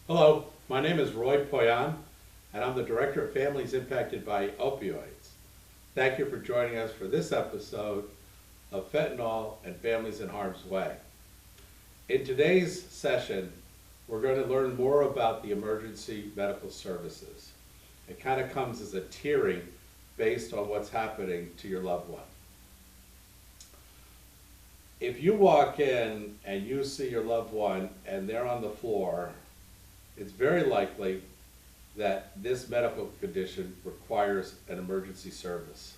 Hello, my name is Roy Poyan, and I'm the Director of Families Impacted by Opioids. Thank you for joining us for this episode of Fentanyl and Families in Harm's Way. In today's session, we're going to learn more about the emergency medical services. It kind of comes as a tiering based on what's happening to your loved one. If you walk in and you see your loved one and they're on the floor, it's very likely that this medical condition requires an emergency service.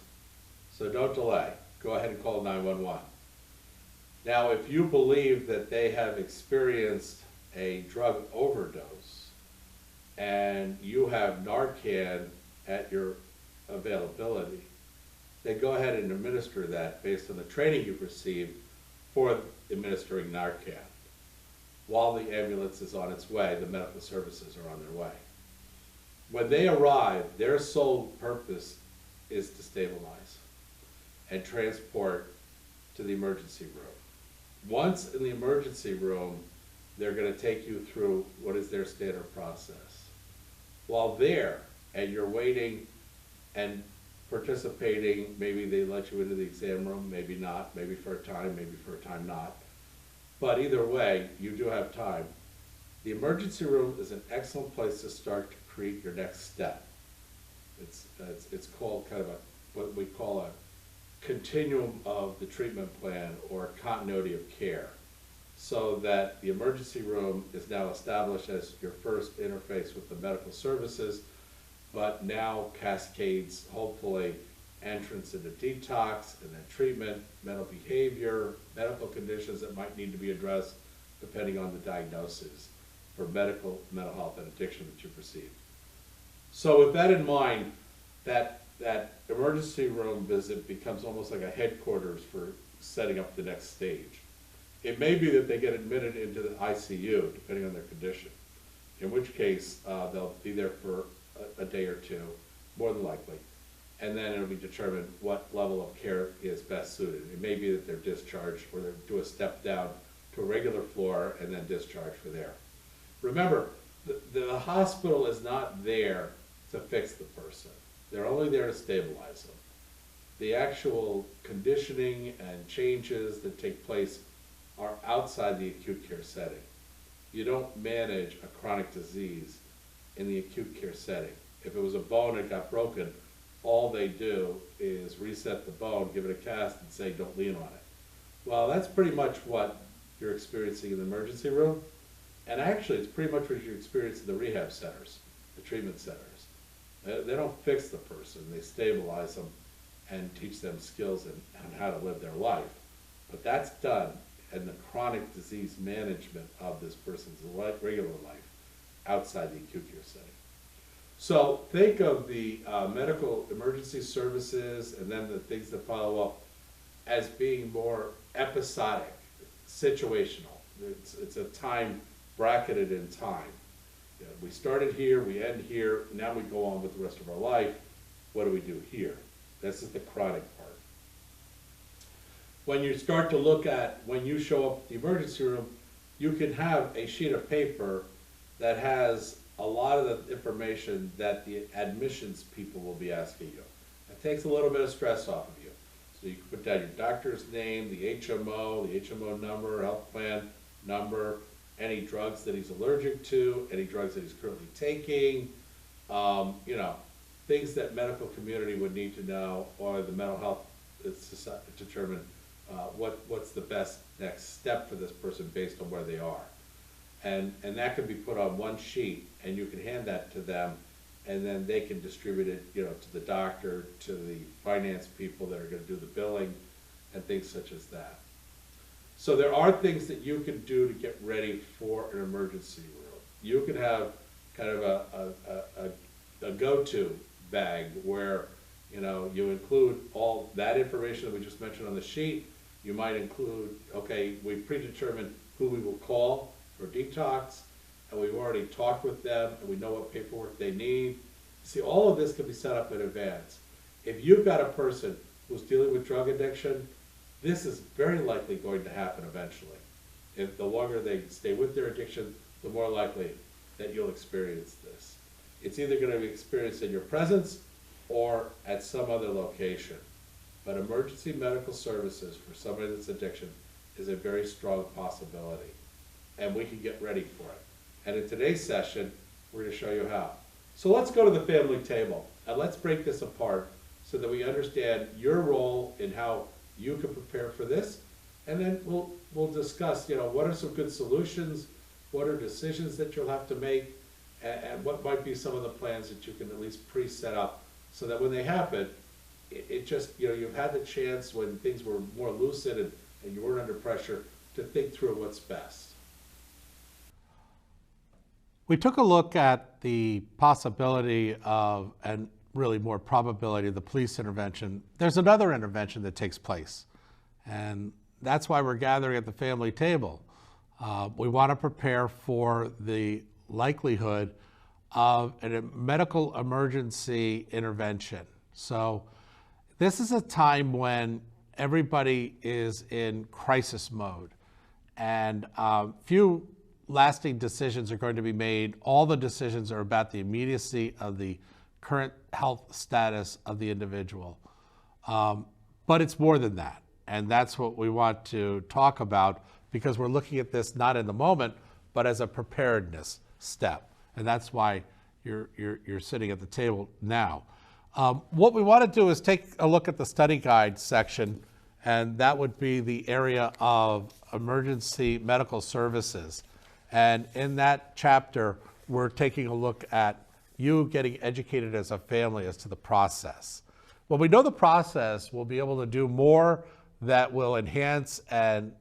So don't delay. Go ahead and call 911. Now, if you believe that they have experienced a drug overdose and you have Narcan at your availability, then go ahead and administer that based on the training you've received for administering Narcan. While the ambulance is on its way, the medical services are on their way. When they arrive, their sole purpose is to stabilize and transport to the emergency room. Once in the emergency room, they're going to take you through what is their standard process. While there, and you're waiting and participating, maybe they let you into the exam room, maybe not, maybe for a time not. But either way, you do have time. The emergency room is an excellent place to start to create your next step. It's called kind of what we call a continuum of the treatment plan or continuity of care, so that the emergency room is now established as your first interface with the medical services, but now cascades, hopefully, entrance into detox and then treatment, mental behavior, medical conditions that might need to be addressed depending on the diagnosis for mental health and addiction that you've received. So with that in mind, that emergency room visit becomes almost like a headquarters for setting up the next stage. It may be that they get admitted into the ICU depending on their condition, in which case they'll be there for a day or two, more than likely. And then it'll be determined what level of care is best suited. It may be that they're discharged or they do a step down to a regular floor and then discharged for there. Remember, the hospital is not there to fix the person. They're only there to stabilize them. The actual conditioning and changes that take place are outside the acute care setting. You don't manage a chronic disease in the acute care setting. If it was a bone that got broken, all they do is reset the bone, give it a cast, and say, don't lean on it. Well, that's pretty much what you're experiencing in the emergency room. And actually, it's pretty much what you experience in the rehab centers, the treatment centers. They don't fix the person. They stabilize them and teach them skills on how to live their life. But that's done in the chronic disease management of this person's regular life outside the acute care setting. So think of the medical emergency services and then the things that follow up as being more episodic, situational. It's a time bracketed in time. You know, we started here, we end here, now we go on with the rest of our life. What do we do here? This is the chronic part. When you start to look at when you show up at the emergency room, you can have a sheet of paper that has a lot of the information that the admissions people will be asking you. It takes a little bit of stress off of you. So you can put down your doctor's name, the HMO number, health plan number, any drugs that he's allergic to, any drugs that he's currently taking, things that medical community would need to know, or the mental health to determine what's the best next step for this person based on where they are. And that can be put on one sheet, and you can hand that to them, and then they can distribute it, to the doctor, to the finance people that are going to do the billing, and things such as that. So there are things that you can do to get ready for an emergency room. You can have kind of a go-to bag where you include all that information that we just mentioned on the sheet. You might include, okay, we predetermined who we will call for detox, and we've already talked with them, and we know what paperwork they need. See, all of this can be set up in advance. If you've got a person who's dealing with drug addiction, this is very likely going to happen eventually. If the longer they stay with their addiction, the more likely that you'll experience this. It's either going to be experienced in your presence or at some other location. But emergency medical services for somebody that's addiction is a very strong possibility, and we can get ready for it. And in today's session, we're going to show you how. So let's go to the family table, and let's break this apart so that we understand your role in how you can prepare for this, and then we'll discuss, what are some good solutions, what are decisions that you'll have to make, and what might be some of the plans that you can at least pre-set up so that when they happen, it just, you've had the chance when things were more lucid and you weren't under pressure to think through what's best. We took a look at the possibility of, and really more probability of, the police intervention. There's another intervention that takes place, and that's why we're gathering at the family table. We want to prepare for the likelihood of a medical emergency intervention. So this is a time when everybody is in crisis mode, and few lasting decisions are going to be made. All the decisions are about the immediacy of the current health status of the individual. But it's more than that, and that's what we want to talk about, because we're looking at this not in the moment, but as a preparedness step, and that's why you're sitting at the table now. What we want to do is take a look at the study guide section, and that would be the area of emergency medical services. And in that chapter, we're taking a look at you getting educated as a family as to the process. When we know the process, we'll be able to do more that will enhance and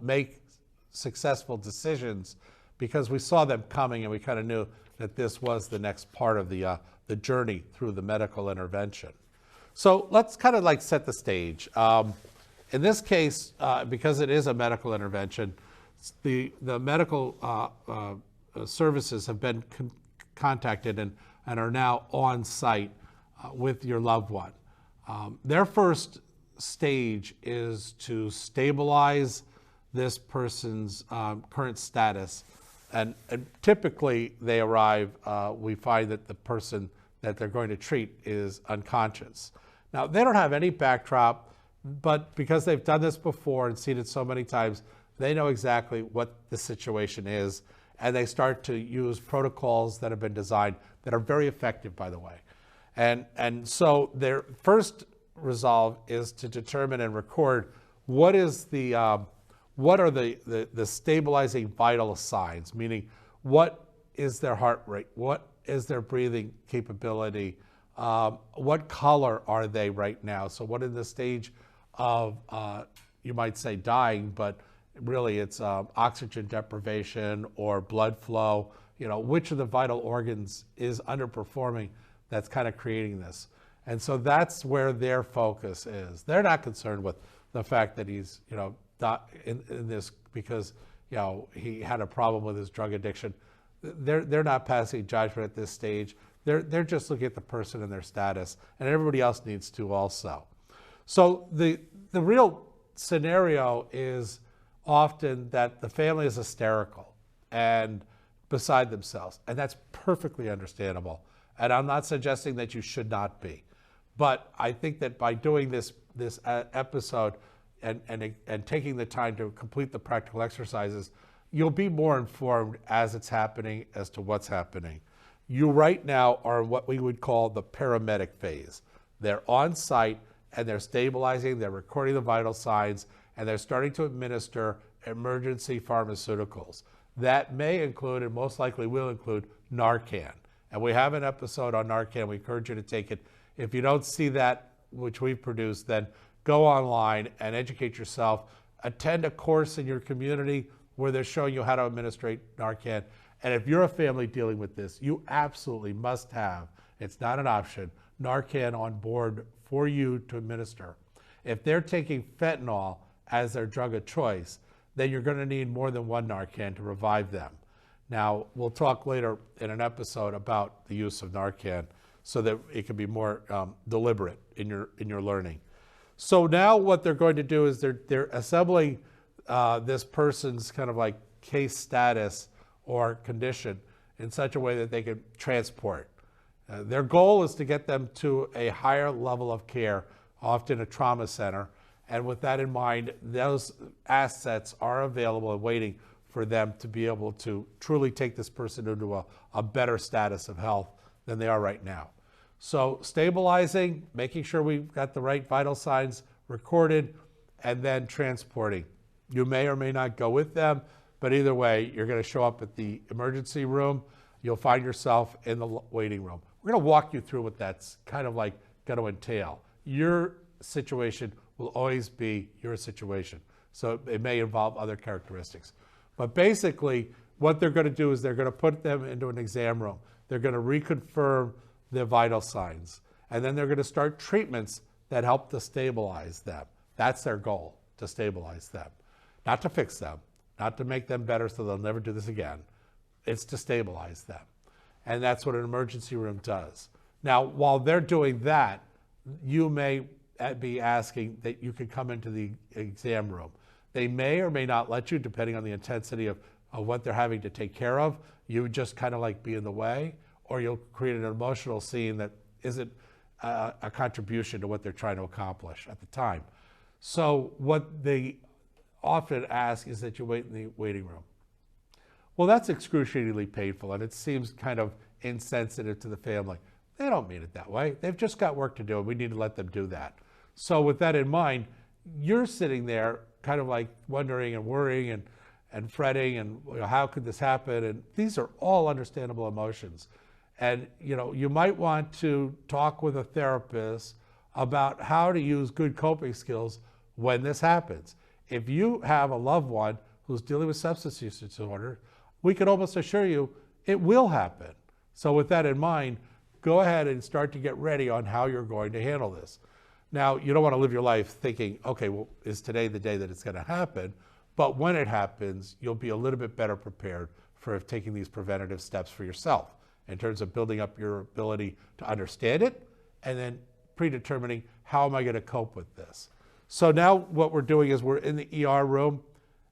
make successful decisions, because we saw them coming and we kind of knew that this was the next part of the journey through the medical intervention. So let's kind of like set the stage. In this case, because it is a medical intervention, the medical services have been contacted and are now on site with your loved one. Their first stage is to stabilize this person's current status, and typically they arrive, we find that the person that they're going to treat is unconscious. Now, they don't have any backdrop, but because they've done this before and seen it so many times, they know exactly what the situation is, and they start to use protocols that have been designed that are very effective, by the way. And so their first resolve is to determine and record what are the stabilizing vital signs, meaning what is their heart rate, what is their breathing capability, what color are they right now, so what is the stage of, you might say dying, but really it's oxygen deprivation or blood flow, which of the vital organs is underperforming that's kind of creating this. And so that's where their focus is. They're not concerned with the fact that he's, in this because, he had a problem with his drug addiction. They're not passing judgment at this stage. They're just looking at the person and their status, and everybody else needs to also. So the real scenario is often that the family is hysterical and beside themselves, and that's perfectly understandable. And I'm not suggesting that you should not be, but I think that by doing this episode and taking the time to complete the practical exercises, you'll be more informed as it's happening as to what's happening. You right now are what we would call the paramedic phase. They're on site and they're stabilizing, they're recording the vital signs, and they're starting to administer emergency pharmaceuticals. That may include, and most likely will include, Narcan. And we have an episode on Narcan. We encourage you to take it. If you don't see that, which we've produced, then go online and educate yourself. Attend a course in your community where they're showing you how to administer Narcan. And if you're a family dealing with this, you absolutely must have, it's not an option, Narcan on board for you to administer. If they're taking fentanyl as their drug of choice, then you're going to need more than one Narcan to revive them. Now, we'll talk later in an episode about the use of Narcan so that it can be more deliberate in your learning. So now what they're going to do is they're assembling this person's kind of like case status or condition in such a way that they can transport. Their goal is to get them to a higher level of care, often a trauma center. And with that in mind, those assets are available and waiting for them to be able to truly take this person into a better status of health than they are right now. So stabilizing, making sure we've got the right vital signs recorded, and then transporting. You may or may not go with them, but either way, you're going to show up at the emergency room. You'll find yourself in the waiting room. We're going to walk you through what that's kind of like going to entail. Your situation will always be your situation. So it may involve other characteristics. But basically, what they're going to do is they're going to put them into an exam room. They're going to reconfirm their vital signs. And then they're going to start treatments that help to stabilize them. That's their goal, to stabilize them. Not to fix them, not to make them better so they'll never do this again. It's to stabilize them. And that's what an emergency room does. Now, while they're doing that, you may be asking that you could come into the exam room. They may or may not let you, depending on the intensity of what they're having to take care of. You would just kind of like be in the way, or you'll create an emotional scene that isn't a contribution to what they're trying to accomplish at the time. So what they often ask is that you wait in the waiting room. Well, that's excruciatingly painful, and it seems kind of insensitive to the family. They don't mean it that way. They've just got work to do, and we need to let them do that. So with that in mind, you're sitting there kind of like wondering and worrying and fretting and how could this happen? And these are all understandable emotions. And you might want to talk with a therapist about how to use good coping skills when this happens. If you have a loved one who's dealing with substance use disorder, we can almost assure you it will happen. So with that in mind, go ahead and start to get ready on how you're going to handle this. Now, you don't want to live your life thinking, okay, well, is today the day that it's going to happen? But when it happens, you'll be a little bit better prepared for taking these preventative steps for yourself in terms of building up your ability to understand it and then predetermining how am I going to cope with this. So now what we're doing is we're in the ER room,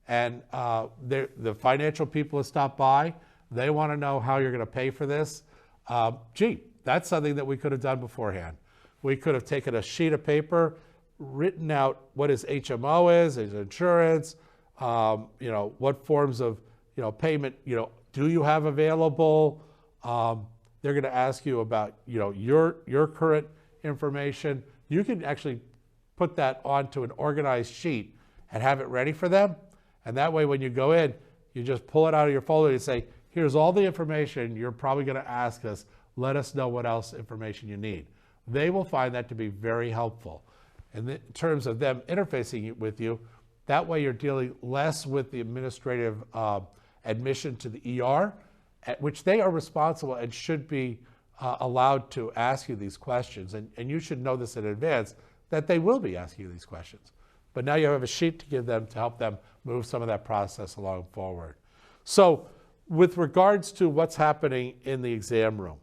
and the financial people have stopped by. They want to know how you're going to pay for this. That's something that we could have done beforehand. We could have taken a sheet of paper, written out what his HMO is, his insurance, what forms of payment do you have available. They're going to ask you about your current information. You can actually put that onto an organized sheet and have it ready for them. And that way, when you go in, you just pull it out of your folder and say, here's all the information you're probably going to ask us. Let us know what else information you need. They will find that to be very helpful. And in terms of them interfacing with you, that way you're dealing less with the administrative admission to the ER, at which they are responsible and should be allowed to ask you these questions. And you should know this in advance, that they will be asking you these questions. But now you have a sheet to give them to help them move some of that process along forward. So with regards to what's happening in the exam room,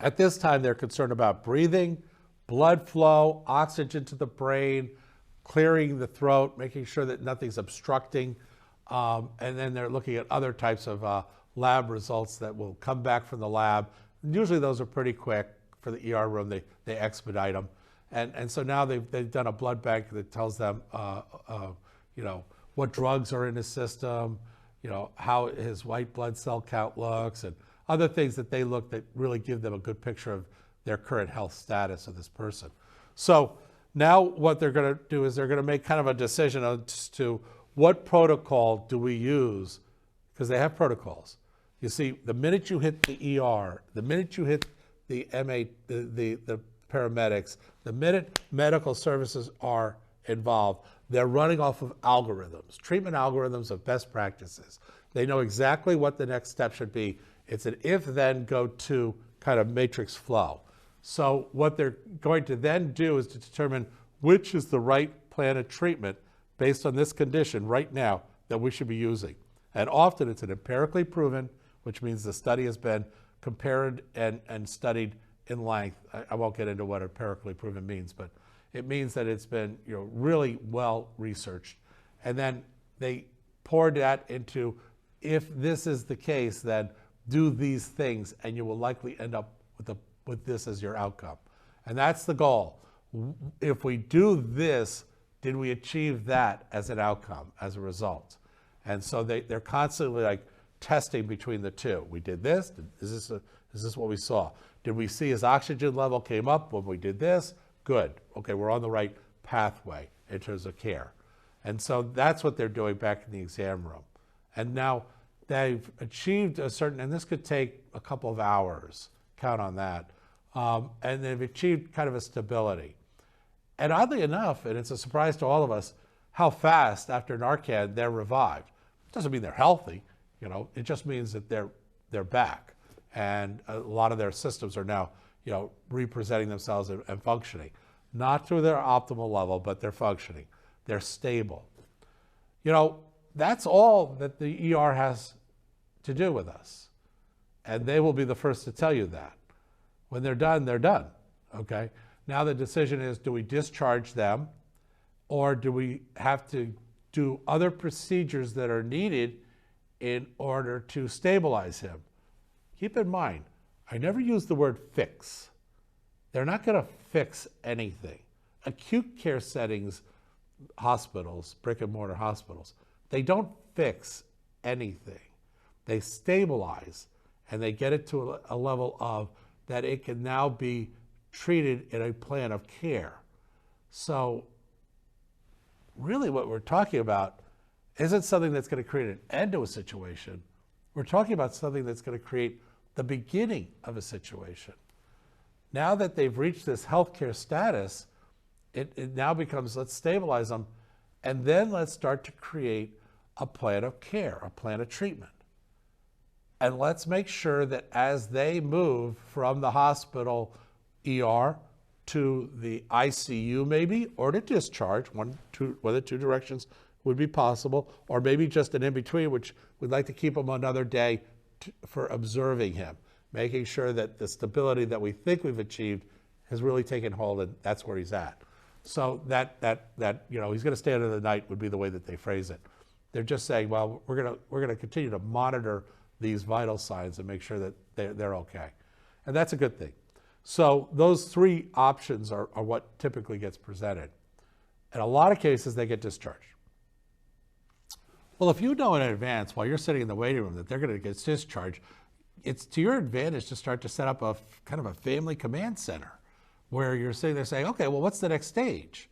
at this time they're concerned about breathing, blood flow, oxygen to the brain, clearing the throat, making sure that nothing's obstructing, and then they're looking at other types of lab results that will come back from the lab. And usually those are pretty quick for the ER room. They expedite them. And so now they've done a blood bank that tells them, what drugs are in his system, how his white blood cell count looks, and other things that they look that really give them a good picture of their current health status of this person. So now what they're going to do is they're going to make kind of a decision as to what protocol do we use, because they have protocols. You see, the minute you hit the ER, the minute you hit the the paramedics, the minute medical services are involved, they're running off of algorithms, treatment algorithms of best practices. They know exactly what the next step should be. It's an if, then, go to kind of matrix flow. So what they're going to then do is to determine which is the right plan of treatment based on this condition right now that we should be using. And often it's an empirically proven, which means the study has been compared and studied in length. I won't get into what empirically proven means, but it means that it's been really well researched. And then they poured that into, if this is the case, then do these things, and you will likely end up with this as your outcome. And that's the goal. If we do this, did we achieve that as an outcome, as a result? And so they're constantly like testing between the two. We did this, is this what we saw? Did we see his oxygen level came up when we did this? Good, okay, we're on the right pathway in terms of care. And so that's what they're doing back in the exam room. And now they've achieved a certain, and this could take a couple of hours, count on that, and they've achieved kind of a stability. And oddly enough, and it's a surprise to all of us, how fast after Narcan they're revived. It doesn't mean they're healthy, you know, it just means that they're back. And a lot of their systems are now, you know, representing themselves and functioning. Not to their optimal level, but they're functioning. They're stable. You know, that's all that the ER has to do with us. And they will be the first to tell you that. When they're done, okay? Now the decision is, do we discharge them, or do we have to do other procedures that are needed in order to stabilize him? Keep in mind, I never use the word fix. They're not going to fix anything. Acute care settings, hospitals, brick and mortar hospitals, they don't fix anything. They stabilize, and they get it to a level of that it can now be treated in a plan of care. So really what we're talking about isn't something that's going to create an end to a situation. We're talking about something that's going to create the beginning of a situation. Now that they've reached this healthcare status, it now becomes, let's stabilize them, and then let's start to create a plan of care, a plan of treatment. And let's make sure that as they move from the hospital ER to the ICU maybe, or to discharge, one of the two directions would be possible, or maybe just an in-between, which we'd like to keep him another day for observing him, making sure that the stability that we think we've achieved has really taken hold, and that's where he's at. So that you know, he's going to stay under the night would be the way that they phrase it. They're just saying, well, we're going to continue to monitor these vital signs and make sure that they're okay. And that's a good thing. So those three options are what typically gets presented. In a lot of cases, they get discharged. Well, if you know in advance while you're sitting in the waiting room that they're going to get discharged, it's to your advantage to start to set up a kind of a family command center where you're sitting there saying, okay, well, what's the next stage?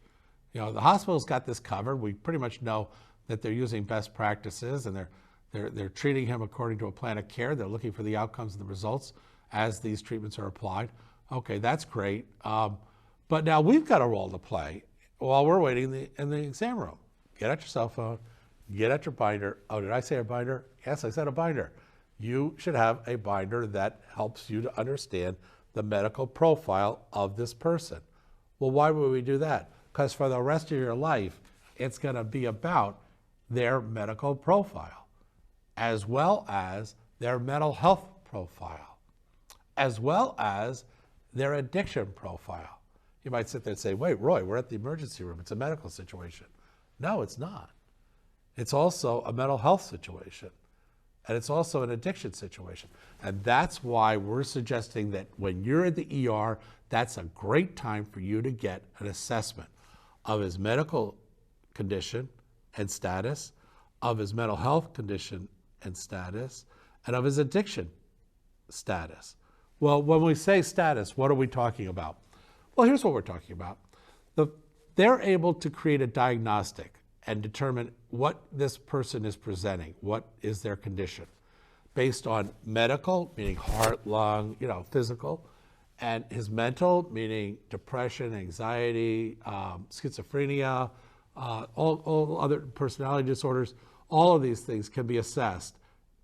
You know, the hospital's got this covered. We pretty much know that they're using best practices, and they're treating him according to a plan of care. They're looking for the outcomes and the results as these treatments are applied. Okay, that's great. But now we've got a role to play while we're waiting in the exam room. Get out your cell phone, get out your binder. Oh, did I say a binder? Yes, I said a binder. You should have a binder that helps you to understand the medical profile of this person. Well, why would we do that? Because for the rest of your life, it's going to be about their medical profile, as well as their mental health profile, as well as their addiction profile. You might sit there and say, wait, Roy, we're at the emergency room. It's a medical situation. No, it's not. It's also a mental health situation. And it's also an addiction situation. And that's why we're suggesting that when you're at the ER, that's a great time for you to get an assessment of his medical condition and status, of his mental health condition and status, and of his addiction status. Well, when we say status, what are we talking about? Well, here's what we're talking about. They're able to create a diagnostic and determine what this person is presenting, what is their condition, based on medical, meaning heart, lung, you know, physical, and his mental, meaning depression, anxiety, schizophrenia, all other personality disorders. All of these things can be assessed,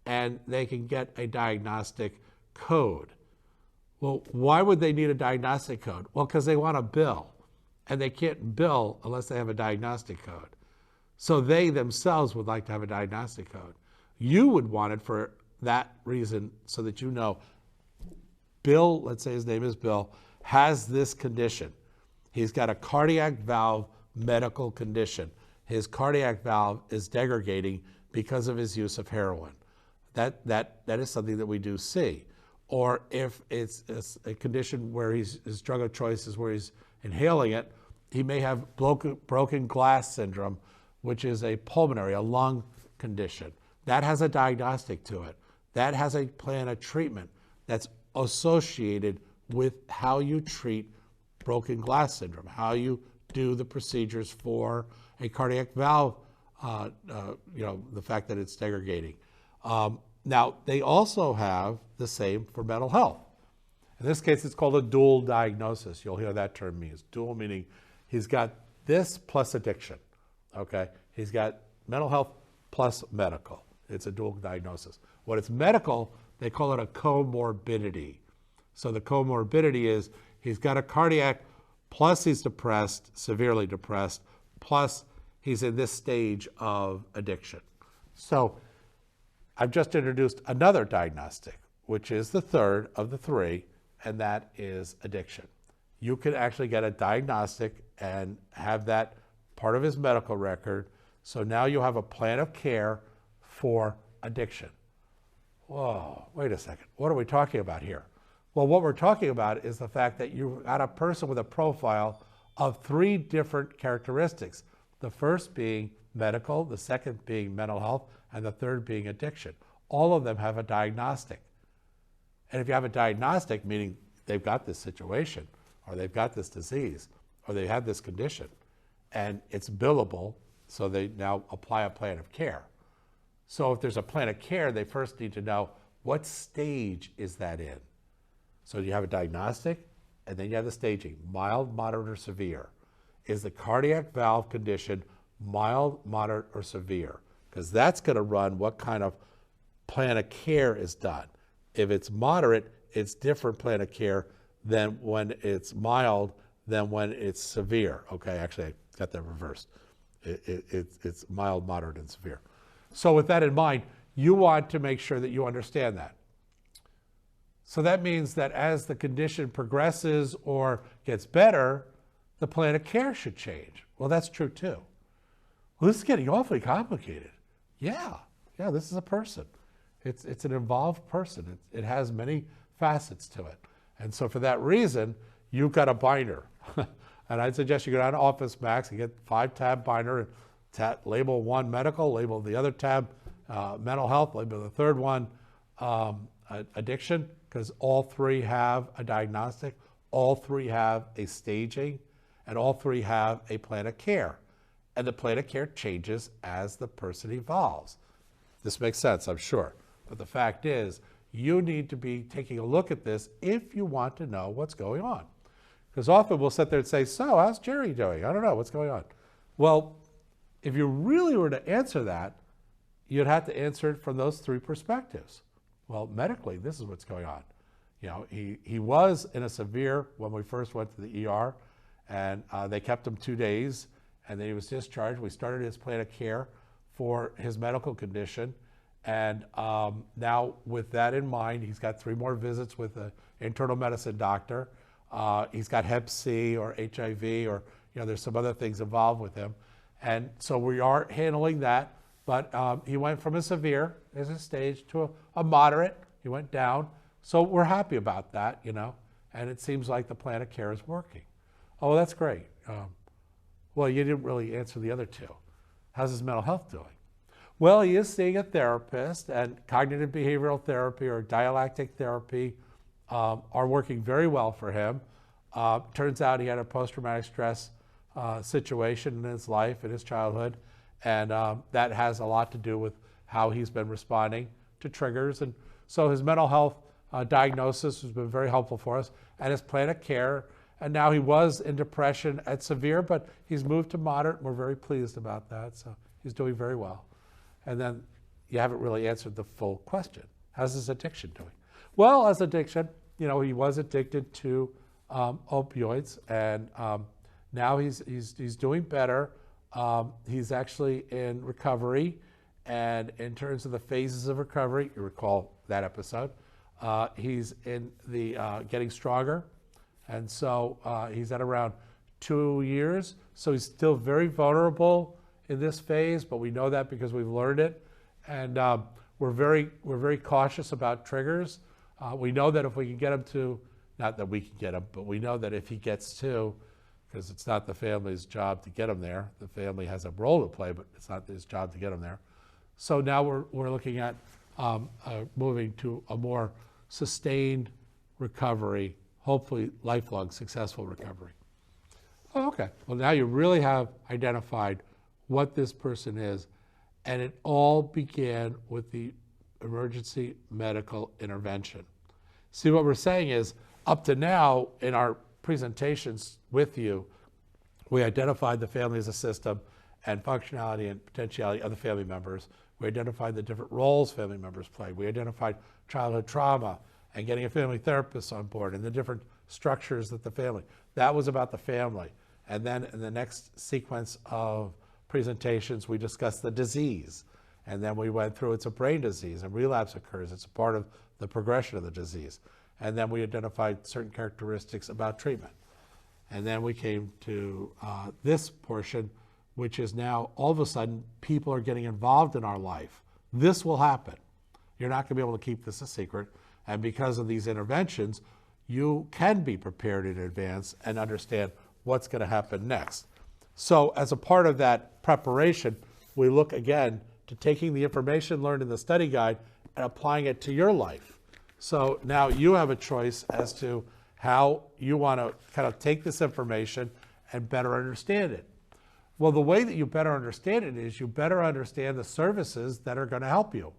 and they can get a diagnostic code. Well, why would they need a diagnostic code? Well, because they want to bill, and they can't bill unless they have a diagnostic code. So they themselves would like to have a diagnostic code. You would want it for that reason, so that you know, Bill, let's say his name is Bill, has this condition. He's got a cardiac valve medical condition. His cardiac valve is degrading because of his use of heroin. That is something that we do see. Or if it's a condition where his drug of choice is where he's inhaling it, he may have broken glass syndrome, which is a pulmonary, a lung condition. That has a diagnostic to it. That has a plan of treatment that's associated with how you treat broken glass syndrome, how you do the procedures for a cardiac valve, the fact that it's segregating. Now, they also have the same for mental health. In this case, it's called a dual diagnosis. You'll hear that term used. Dual meaning he's got this plus addiction, okay? He's got mental health plus medical. It's a dual diagnosis. When it's medical, they call it a comorbidity. So the comorbidity is he's got a cardiac, plus he's depressed, severely depressed, plus he's in this stage of addiction. So I've just introduced another diagnostic, which is the third of the three, and that is addiction. You can actually get a diagnostic and have that part of his medical record. So now you have a plan of care for addiction. Whoa, wait a second. What are we talking about here? Well, what we're talking about is the fact that you've got a person with a profile of three different characteristics. The first being medical, the second being mental health, and the third being addiction. All of them have a diagnostic. And if you have a diagnostic, meaning they've got this situation, or they've got this disease, or they have this condition, and it's billable, so they now apply a plan of care. So if there's a plan of care, they first need to know what stage is that in. So you have a diagnostic, and then you have the staging, mild, moderate, or severe. Is the cardiac valve condition mild, moderate, or severe? Because that's going to run what kind of plan of care is done. If it's moderate, it's different plan of care than when it's mild than when it's severe. Okay, actually, I got that reversed. It's mild, moderate, and severe. So with that in mind, you want to make sure that you understand that. So that means that as the condition progresses or gets better, the plan of care should change. Well, that's true too. Well, this is getting awfully complicated. Yeah, this is a person. It's an involved person. It has many facets to it. And so for that reason, you've got a binder. And I'd suggest you go down to Office Max and get 5-tab binder, label one medical, label the other tab mental health, label the third one addiction, because all three have a diagnostic, all three have a staging, and all three have a plan of care. And the plan of care changes as the person evolves. This makes sense, I'm sure. But the fact is, you need to be taking a look at this if you want to know what's going on. Because often we'll sit there and say, so how's Jerry doing? I don't know, what's going on? Well, if you really were to answer that, you'd have to answer it from those three perspectives. Well, medically, this is what's going on. You know, he was in a severe when we first went to the ER, and they kept him 2 days, and then he was discharged. We started his plan of care for his medical condition, and now with that in mind, he's got 3 more visits with an internal medicine doctor. He's got Hep C or HIV, or there's some other things involved with him, and so we are handling that. But he went from a severe as a stage to a moderate. He went down. So we're happy about that, and it seems like the plan of care is working. Oh, that's great. Well, you didn't really answer the other two. How's his mental health doing? Well, he is seeing a therapist, and cognitive behavioral therapy or dialectic therapy are working very well for him. Turns out he had a post-traumatic stress situation in his life, in his childhood, and that has a lot to do with how he's been responding to triggers. And so his mental health diagnosis has been very helpful for us, and his plan of care. And now he was in depression at severe, but he's moved to moderate, and we're very pleased about that. So he's doing very well. And then you haven't really answered the full question. How's his addiction doing? Well, as addiction, he was addicted to opioids, and now he's doing better. He's actually in recovery, and in terms of the phases of recovery, you recall that episode, he's in the getting stronger, and so he's at around 2 years, so he's still very vulnerable in this phase, but we know that because we've learned it, and we're very cautious about triggers. We know that if we can get him to, not that we can get him, but we know that if he gets to, because it's not the family's job to get him there. The family has a role to play, but it's not his job to get him there. So now we're looking at moving to a more sustained recovery, hopefully lifelong successful recovery. Oh, okay. Well, now you really have identified what this person is, and it all began with the emergency medical intervention. See, what we're saying is, up to now in our presentations with you, we identified the family as a system and functionality and potentiality of the family members. We identified the different roles family members play. We identified childhood trauma and getting a family therapist on board and the different structures that the family. That was about the family. And then in the next sequence of presentations, we discussed the disease. And then we went through it's a brain disease and relapse occurs. It's a part of the progression of the disease. And then we identified certain characteristics about treatment. And then we came to this portion, which is now all of a sudden people are getting involved in our life. This will happen. You're not going to be able to keep this a secret. And because of these interventions, you can be prepared in advance and understand what's going to happen next. So as a part of that preparation, we look again to taking the information learned in the study guide and applying it to your life. So now you have a choice as to how you want to kind of take this information and better understand it. Well, the way that you better understand it is you better understand the services that are going to help you.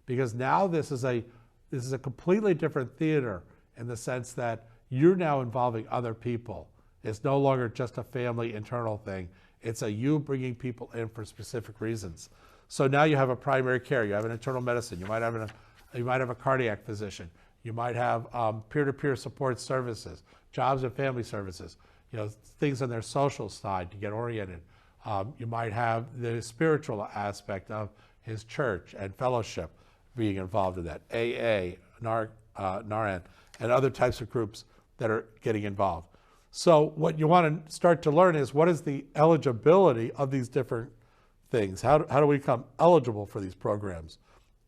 Because now this is a completely different theater in the sense that you're now involving other people. It's no longer just a family internal thing. It's a you bringing people in for specific reasons. So now you have a primary care, you have an internal medicine, you might have a cardiac physician, you might have peer-to-peer support services, jobs and family services, things on their social side to get oriented. You might have the spiritual aspect of his church and fellowship being involved in that, AA, NARN, and other types of groups that are getting involved. So what you want to start to learn is what is the eligibility of these different things? How do we become eligible for these programs?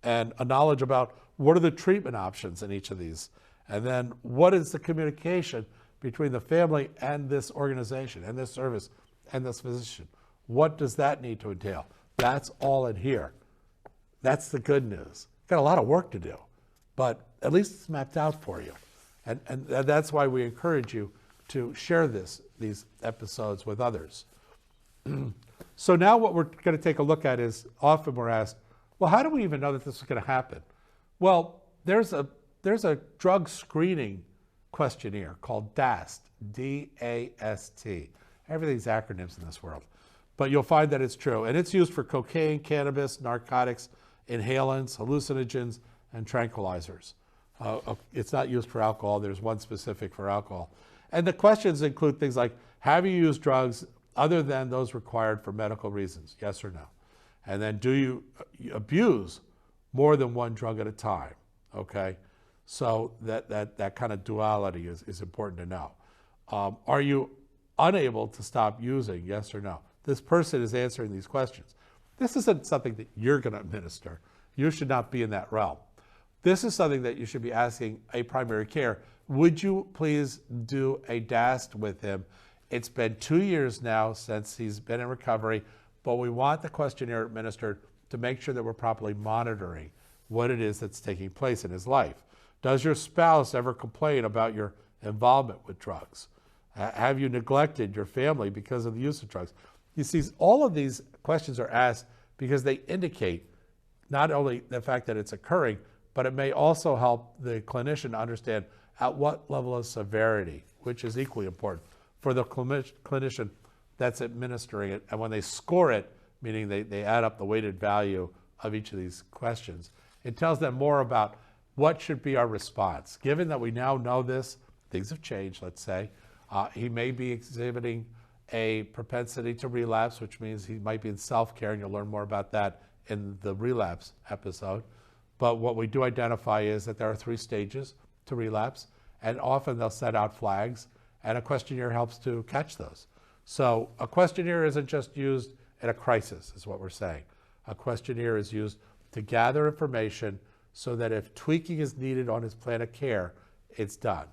And a knowledge about what are the treatment options in each of these? And then what is the communication between the family and this organization and this service and this physician? What does that need to entail? That's all in here. That's the good news. Got a lot of work to do, but at least it's mapped out for you. And that's why we encourage you to share these episodes with others. So now what we're going to take a look at is, often we're asked, well, how do we even know that this is going to happen? Well, there's a drug screening questionnaire called DAST, D-A-S-T. Everything's acronyms in this world. But you'll find that it's true. And it's used for cocaine, cannabis, narcotics, inhalants, hallucinogens, and tranquilizers. It's not used for alcohol. There's one specific for alcohol. And the questions include things like, have you used drugs other than those required for medical reasons? Yes or no? And then do you abuse more than one drug at a time? Okay? So that kind of duality is important to know. Are you unable to stop using? Yes or no? This person is answering these questions. This isn't something that you're going to administer. You should not be in that realm. This is something that you should be asking a primary care. Would you please do a DAST with him? It's been 2 years now since he's been in recovery, but we want the questionnaire administered to make sure that we're properly monitoring what it is that's taking place in his life. Does your spouse ever complain about your involvement with drugs? Have you neglected your family because of the use of drugs? You see, all of these questions are asked because they indicate not only the fact that it's occurring, but it may also help the clinician understand at what level of severity, which is equally important for the clinician that's administering it. And when they score it, meaning they add up the weighted value of each of these questions, it tells them more about what should be our response. Given that we now know this, things have changed, let's say. He may be exhibiting a propensity to relapse, which means he might be in self-care, and you'll learn more about that in the relapse episode. But what we do identify is that there are 3 stages to relapse, and often they'll set out flags, and a questionnaire helps to catch those. So a questionnaire isn't just used in a crisis, is what we're saying. A questionnaire is used to gather information so that if tweaking is needed on his plan of care, it's done.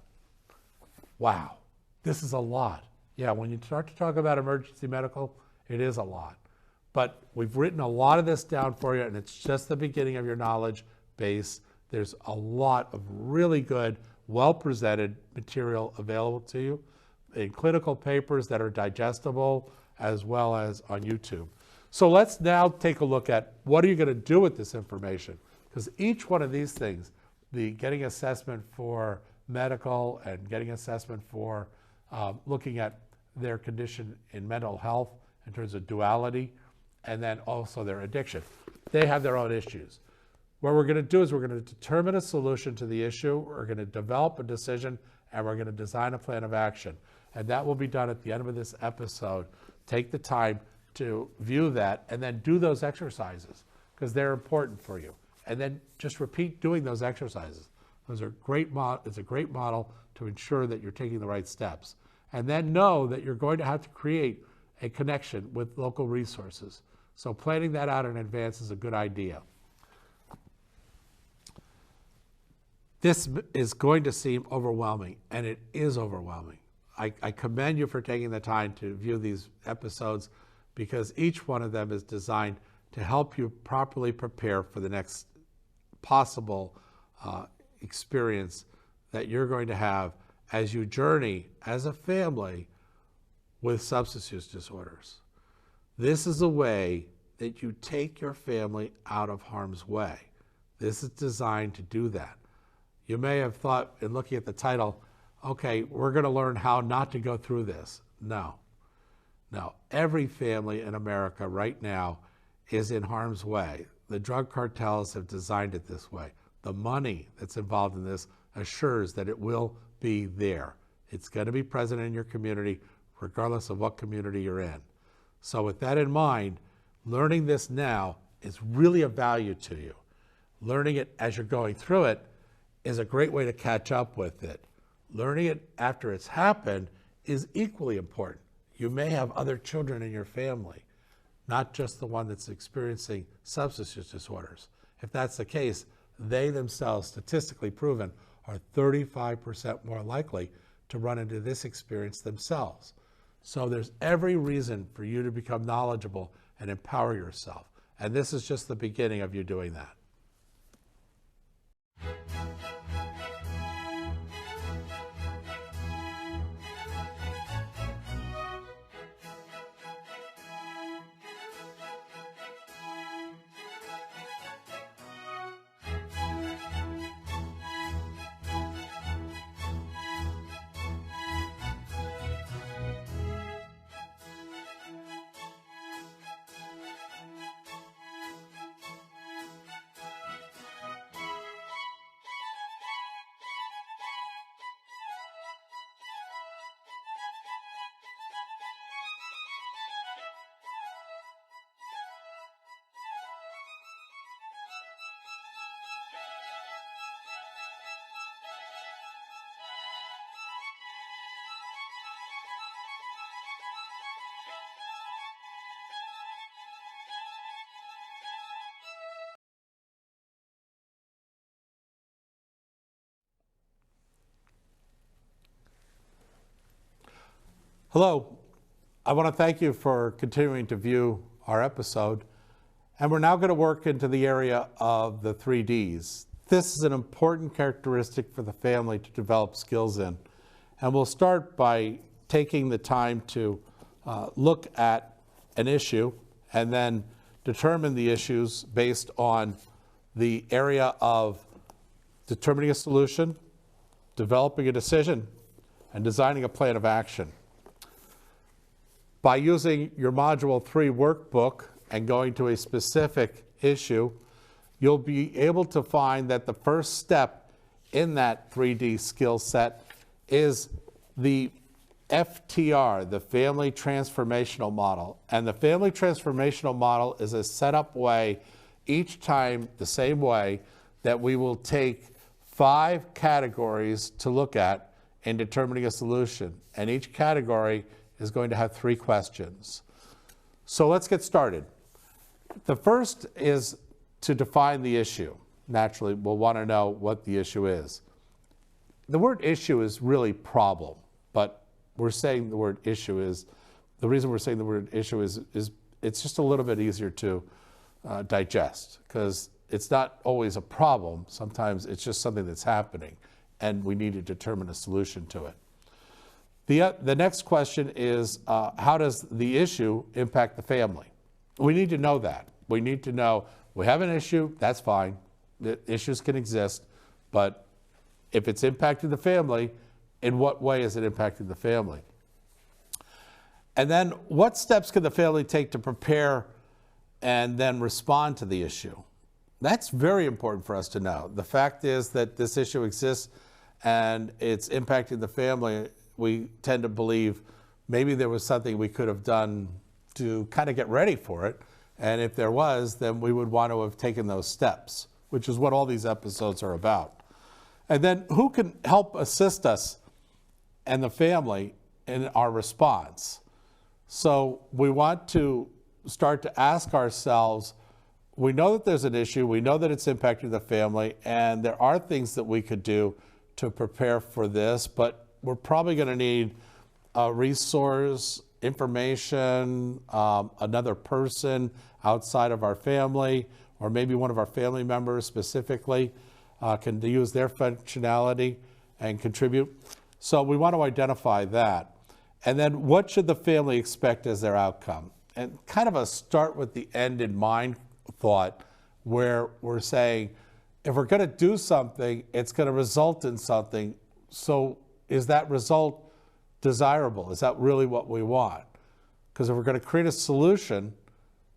Wow, this is a lot. Yeah, when you start to talk about emergency medical, it is a lot. But we've written a lot of this down for you, and it's just the beginning of your knowledge base. There's a lot of really good, well-presented material available to you in clinical papers that are digestible, as well as on YouTube. So let's now take a look at what are you going to do with this information? Because each one of these things, the getting assessment for medical and getting assessment for looking at their condition in mental health in terms of duality, and then also their addiction. They have their own issues. What we're going to do is we're going to determine a solution to the issue, we're going to develop a decision, and we're going to design a plan of action. And that will be done at the end of this episode. Take the time to view that and then do those exercises because they're important for you. And then just repeat doing those exercises. Those are it's a great model to ensure that you're taking the right steps. And then know that you're going to have to create a connection with local resources. So planning that out in advance is a good idea. This is going to seem overwhelming, and it is overwhelming. I commend you for taking the time to view these episodes because each one of them is designed to help you properly prepare for the next possible experience that you're going to have as you journey as a family with substance use disorders. This is a way that you take your family out of harm's way. This is designed to do that. You may have thought in looking at the title, okay, we're going to learn how not to go through this. No. Every family in America right now is in harm's way. The drug cartels have designed it this way. The money that's involved in this assures that it will be there. It's going to be present in your community, regardless of what community you're in. So with that in mind, learning this now is really of value to you. Learning it as you're going through it is a great way to catch up with it. Learning it after it's happened is equally important. You may have other children in your family, not just the one that's experiencing substance use disorders. If that's the case, they themselves, statistically proven, are 35% more likely to run into this experience themselves. So there's every reason for you to become knowledgeable and empower yourself. And this is just the beginning of you doing that. Hello, I want to thank you for continuing to view our episode. And we're now going to work into the area of the 3Ds. This is an important characteristic for the family to develop skills in. And we'll start by taking the time to look at an issue and then determine the issues based on the area of determining a solution, developing a decision, and designing a plan of action. By using your Module 3 workbook and going to a specific issue, you'll be able to find that the first step in that 3D skill set is the FTR, the Family Transformational Model. And the Family Transformational Model is a set-up way, each time the same way, that we will take 5 categories to look at in determining a solution. And each category is going to have 3 questions. So let's get started. The first is to define the issue. Naturally, we'll want to know what the issue is. The word issue is really problem, but we're saying the word issue is, the reason we're saying the word issue is it's just a little bit easier to digest, because it's not always a problem. Sometimes it's just something that's happening, and we need to determine a solution to it. The next question is, how does the issue impact the family? We need to know that. We need to know, we have an issue, that's fine. The issues can exist, but if it's impacting the family, in what way is it impacting the family? And then what steps can the family take to prepare and then respond to the issue? That's very important for us to know. The fact is that this issue exists and it's impacting the family. We tend to believe maybe there was something we could have done to kind of get ready for it. And if there was, then we would want to have taken those steps, which is what all these episodes are about. And then who can help assist us and the family in our response? So we want to start to ask ourselves, we know that there's an issue, we know that it's impacting the family, and there are things that we could do to prepare for this, but we're probably going to need a resource, information, another person outside of our family, or maybe one of our family members specifically can use their functionality and contribute. So we want to identify that. And then what should the family expect as their outcome? And kind of a start with the end in mind thought, where we're saying, if we're going to do something, it's going to result in something. So is that result desirable? Is that really what we want? Because if we're going to create a solution,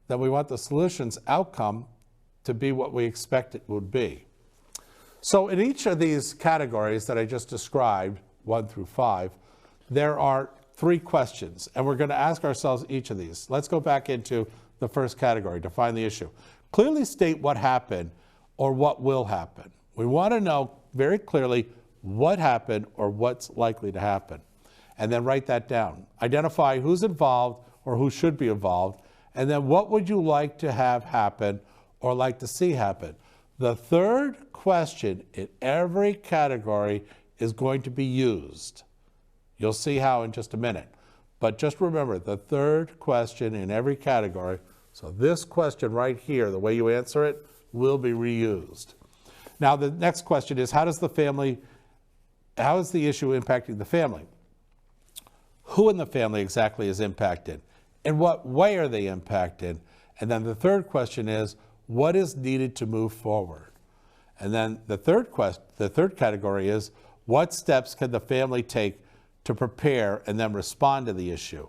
then we want the solution's outcome to be what we expect it would be. So in each of these categories that I just described, 1 through 5, there are 3 questions, and we're going to ask ourselves each of these. Let's go back into the first category, define the issue. Clearly state what happened or what will happen. We want to know very clearly what happened or what's likely to happen. And then write that down. Identify who's involved or who should be involved, and then what would you like to have happen or like to see happen. The third question in every category is going to be used. You'll see how in just a minute. But just remember, the third question in every category, so this question right here, the way you answer it, will be reused. Now the next question is, how is the issue impacting the family? Who in the family exactly is impacted? In what way are they impacted? And then the third question is, what is needed to move forward? And then the third category is, what steps can the family take to prepare and then respond to the issue?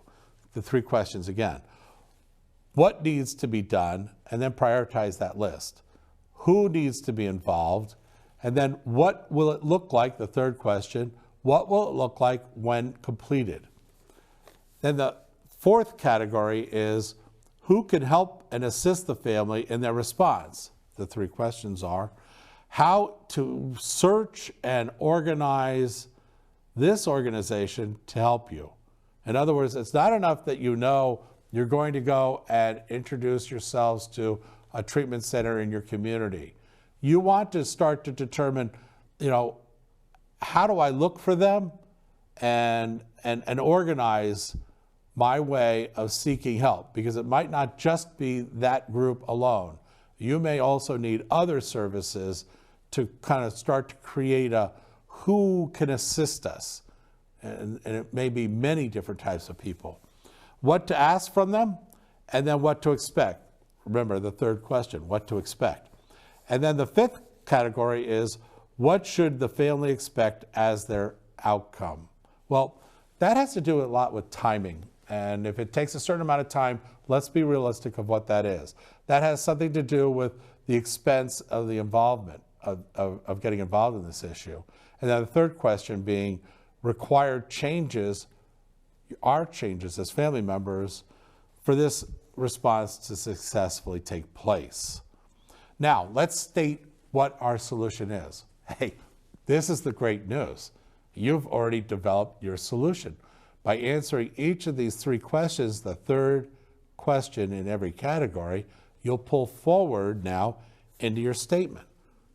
The 3 questions again. What needs to be done? And then prioritize that list. Who needs to be involved? And then what will it look like, the third question, what will it look like when completed? Then the 4th category is, who can help and assist the family in their response? The 3 questions are, how to search and organize this organization to help you. In other words, it's not enough that you know you're going to go and introduce yourselves to a treatment center in your community. You want to start to determine, how do I look for them and organize my way of seeking help, because it might not just be that group alone. You may also need other services to kind of start to create a who can assist us. And it may be many different types of people. What to ask from them, and then what to expect. Remember the third question, what to expect. And then the 5th category is, what should the family expect as their outcome? Well, that has to do a lot with timing. And if it takes a certain amount of time, let's be realistic of what that is. That has something to do with the expense of the involvement, of getting involved in this issue. And then the third question being, required changes, our changes as family members, for this response to successfully take place. Now, let's state what our solution is. Hey, this is the great news. You've already developed your solution. By answering each of these 3 questions, the third question in every category, you'll pull forward now into your statement.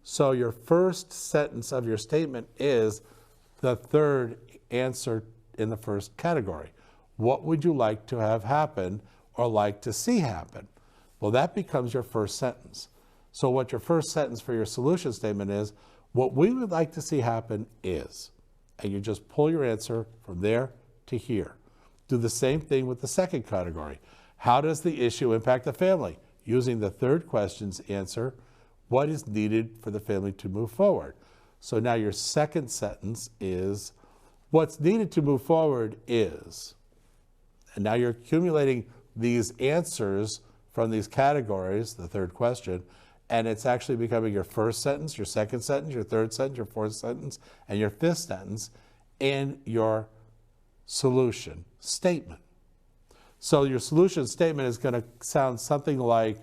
So your first sentence of your statement is the third answer in the first category. What would you like to have happen or like to see happen? Well, that becomes your first sentence. So what your first sentence for your solution statement is, what we would like to see happen is, and you just pull your answer from there to here. Do the same thing with the second category. How does the issue impact the family? Using the third question's answer, what is needed for the family to move forward? So now your second sentence is, what's needed to move forward is, and now you're accumulating these answers from these categories, the third question, and it's actually becoming your first sentence, your second sentence, your third sentence, your fourth sentence, and your fifth sentence in your solution statement. So your solution statement is going to sound something like,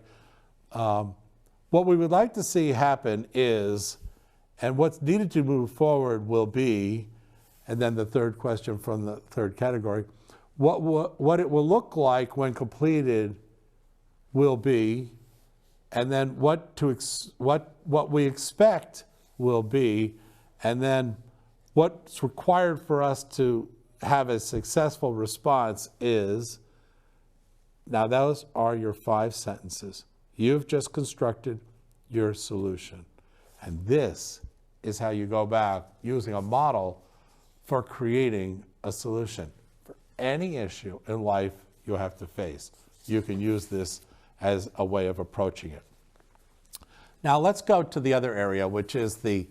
what we would like to see happen is, and what's needed to move forward will be, and then the third question from the third category, what it will look like when completed will be, and then what we expect will be, and then what's required for us to have a successful response is. Now those are your 5 sentences. You've just constructed your solution. And this is how you go about using a model for creating a solution. For any issue in life you have to face, you can use this as a way of approaching it. Now let's go to the other area, which is the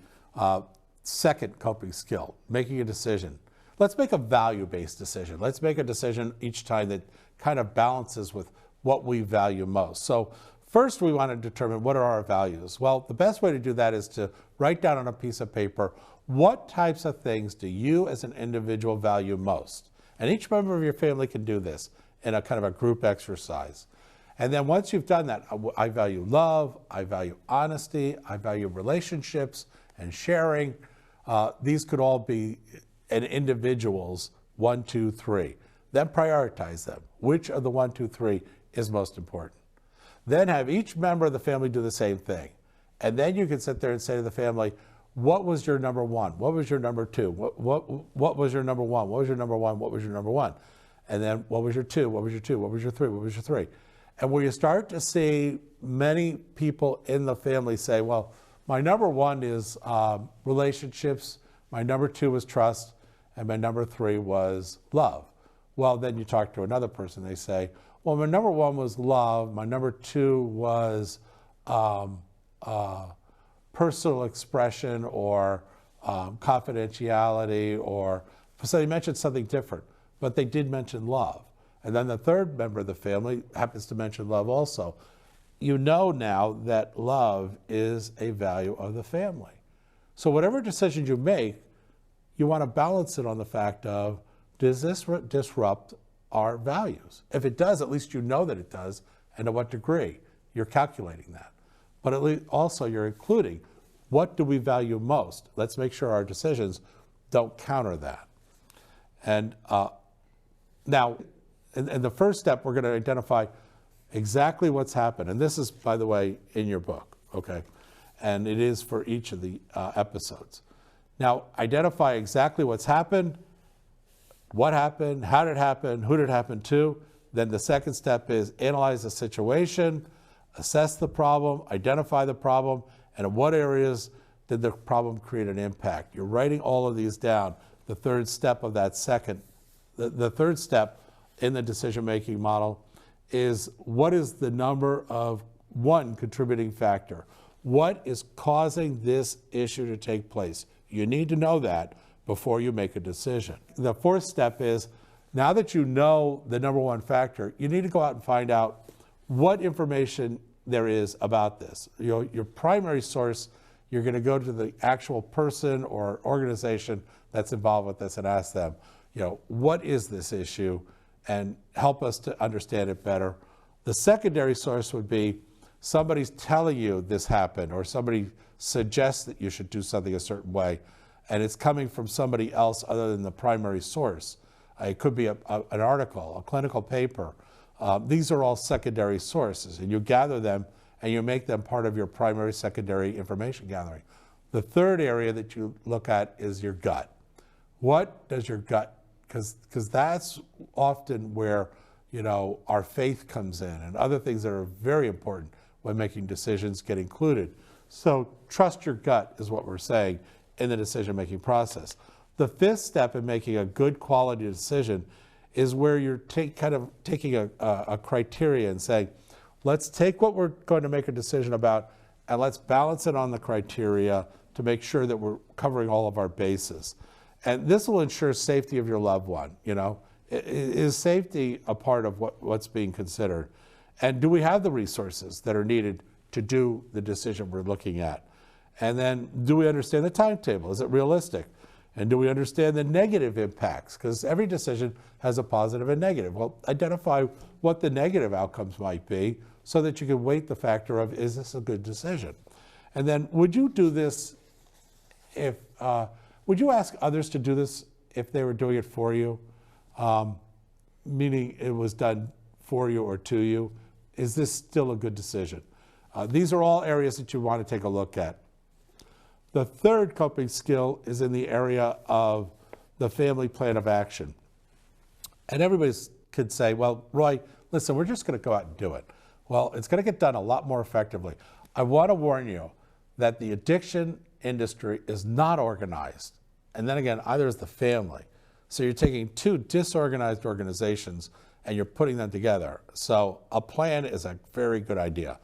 second coping skill, making a decision. Let's make a value-based decision. Let's make a decision each time that kind of balances with what we value most. So first we want to determine, what are our values? Well, the best way to do that is to write down on a piece of paper, what types of things do you as an individual value most? And each member of your family can do this in a kind of a group exercise. And then once you've done that, I value love, I value honesty, I value relationships and sharing. These could all be an individual's 1, 2, 3. Then prioritize them. Which of the 1, 2, 3 is most important? Then have each member of the family do the same thing. And then you can sit there and say to the family, what was your number 1? What was your number 2? What was your number 1? What was your number 1? What was your number 1? And then what was your 2? What was your 2? What was your 3? What was your 3? And where you start to see many people in the family say, well, my number 1 is relationships, my number 2 was trust, and my number 3 was love. Well, then you talk to another person, they say, well, my number 1 was love, my number 2 was personal expression or confidentiality, or so they mentioned something different, but they did mention love. And then the third member of the family happens to mention love also. You know now that love is a value of the family. So whatever decisions you make, you want to balance it on the fact of, does this disrupt our values? If it does, at least you know that it does, and to what degree. You're calculating that. But at least also you're including, what do we value most? Let's make sure our decisions don't counter that. And now, in the first step, we're going to identify exactly what's happened. And this is, by the way, in your book, okay? And it is for each of the episodes. Now, identify exactly what's happened, what happened, how did it happen, who did it happen to. Then the second step is analyze the situation, assess the problem, identify the problem, and in what areas did the problem create an impact. You're writing all of these down. The third step of that the third step in the decision-making model is, what is the number of one contributing factor? What is causing this issue to take place? You need to know that before you make a decision. The fourth step is, now that you know the number one factor, you need to go out and find out what information there is about this. Your primary source, you're going to go to the actual person or organization that's involved with this and ask them, what is this issue, and help us to understand it better. The secondary source would be, somebody's telling you this happened, or somebody suggests that you should do something a certain way, and it's coming from somebody else other than the primary source. It could be an article, a clinical paper. These are all secondary sources, and you gather them and you make them part of your primary, secondary information gathering. The third area that you look at is your gut. What does your gut, because that's often where, you know, our faith comes in and other things that are very important when making decisions get included. So trust your gut is what we're saying in the decision-making process. The fifth step in making a good quality decision is where you're taking a criteria and saying, let's take what we're going to make a decision about and let's balance it on the criteria to make sure that we're covering all of our bases. And this will ensure safety of your loved one. You know, is safety a part of what's being considered? And do we have the resources that are needed to do the decision we're looking at? And then do we understand the timetable? Is it realistic? And do we understand the negative impacts? Because every decision has a positive and negative. Well, identify what the negative outcomes might be so that you can weight the factor of, is this a good decision? And then would you do this if, would you ask others to do this if they were doing it for you? Meaning it was done for you or to you. Is this still a good decision? These are all areas that you want to take a look at. The third coping skill is in the area of the family plan of action. And everybody could say, well, Roy, listen, we're just going to go out and do it. Well, it's going to get done a lot more effectively. I want to warn you that the addiction industry is not organized. And then again, either is the family. So you're taking two disorganized organizations and you're putting them together. So a plan is a very good idea.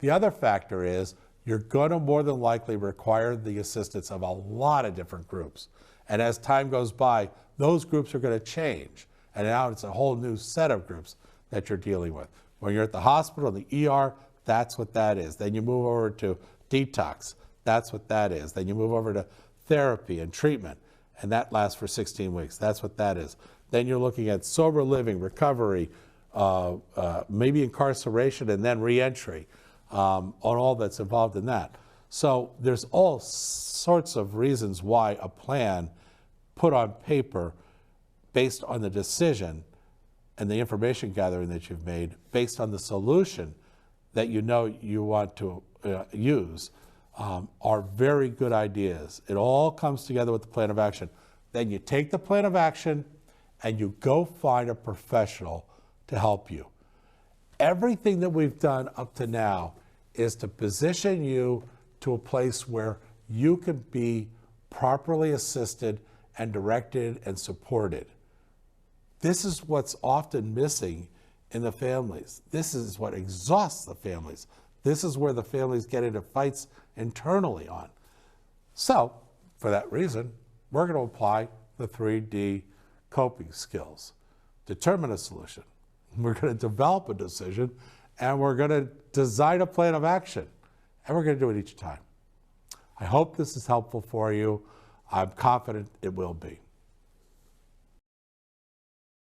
The other factor is you're going to more than likely require the assistance of a lot of different groups. And as time goes by, those groups are going to change. And now it's a whole new set of groups that you're dealing with. When you're at the hospital, the ER, that's what that is. Then you move over to detox, that's what that is. Then you move over to therapy and treatment, and that lasts for 16 weeks. That's what that is. Then you're looking at sober living, recovery, maybe incarceration, and then reentry. On all that's involved in that. So there's all sorts of reasons why a plan put on paper based on the decision and the information gathering that you've made, based on the solution that you know you want to use, are very good ideas. It all comes together with the plan of action. Then you take the plan of action and you go find a professional to help you. Everything that we've done up to now is to position you to a place where you can be properly assisted and directed and supported. This is what's often missing in the families. This is what exhausts the families. This is where the families get into fights internally on. So, for that reason, we're going to apply the 3D coping skills. Determine a solution. We're going to develop a decision, and we're going to design a plan of action. And we're going to do it each time. I hope this is helpful for you. I'm confident it will be.